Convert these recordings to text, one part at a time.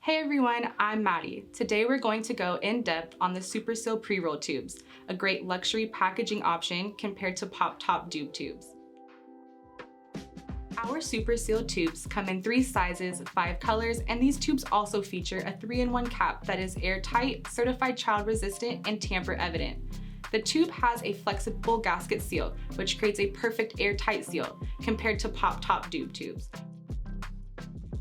Hey everyone, I'm Maddie. Today we're going to go in depth on the Super Seal pre-roll tubes, a great luxury packaging option compared to pop-top dupe tubes. Our Super Seal tubes come in 3 sizes, 5 colors, and these tubes also feature a 3-in-1 cap that is airtight, certified child resistant, and tamper evident. The tube has a flexible gasket seal, which creates a perfect airtight seal compared to pop-top dupe tubes.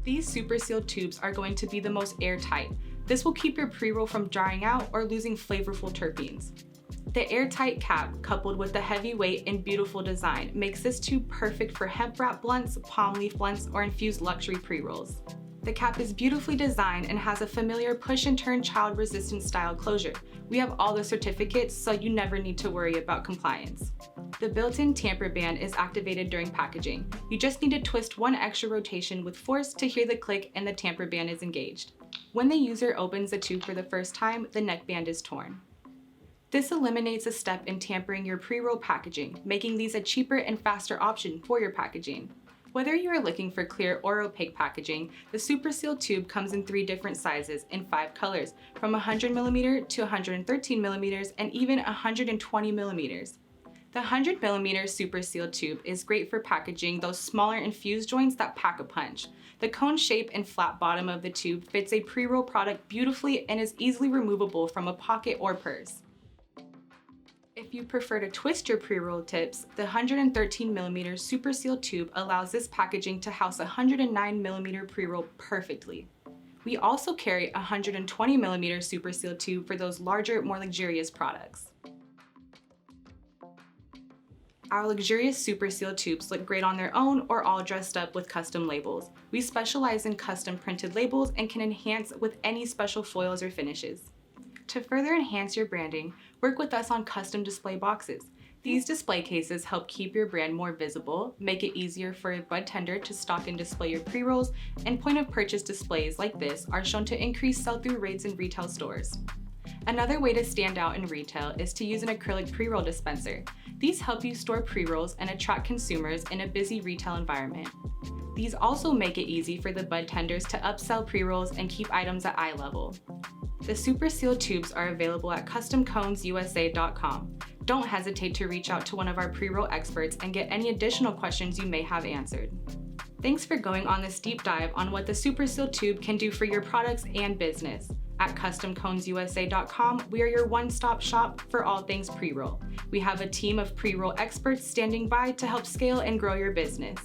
These Super Seal tubes are going to be the most airtight. This will keep your pre-roll from drying out or losing flavorful terpenes. The airtight cap, coupled with the heavy weight and beautiful design, makes this tube perfect for hemp wrap blunts, palm leaf blunts, or infused luxury pre-rolls. The cap is beautifully designed and has a familiar push and turn child resistant style closure. We have all the certificates, so you never need to worry about compliance. The built-in Tamper Ban is activated during packaging. You just need to twist one extra rotation with force to hear the click and the Tamper Ban is engaged. When the user opens the tube for the first time, the neckband is torn. This eliminates a step in tampering your pre-roll packaging, making these a cheaper and faster option for your packaging. Whether you are looking for clear or opaque packaging, the Super Seal tube comes in 3 different sizes in 5 colors, from 100mm to 113mm and even 120mm. The 100mm Super Seal tube is great for packaging those smaller infused joints that pack a punch. The cone shape and flat bottom of the tube fits a pre-roll product beautifully and is easily removable from a pocket or purse. If you prefer to twist your pre-roll tips, the 113mm Super Seal tube allows this packaging to house a 109mm pre-roll perfectly. We also carry a 120mm Super Seal tube for those larger, more luxurious products. Our luxurious Super Seal tubes look great on their own or all dressed up with custom labels. We specialize in custom printed labels and can enhance with any special foils or finishes. To further enhance your branding, work with us on custom display boxes. These display cases help keep your brand more visible, make it easier for a bud tender to stock and display your pre-rolls, and point of purchase displays like this are shown to increase sell-through rates in retail stores. Another way to stand out in retail is to use an acrylic pre-roll dispenser. These help you store pre-rolls and attract consumers in a busy retail environment. These also make it easy for the bud tenders to upsell pre-rolls and keep items at eye level. The Super Seal tubes are available at customconesusa.com. Don't hesitate to reach out to one of our pre-roll experts and get any additional questions you may have answered. Thanks for going on this deep dive on what the Super Seal tube can do for your products and business. At customconesusa.com, we are your one-stop shop for all things pre-roll. We have a team of pre-roll experts standing by to help scale and grow your business.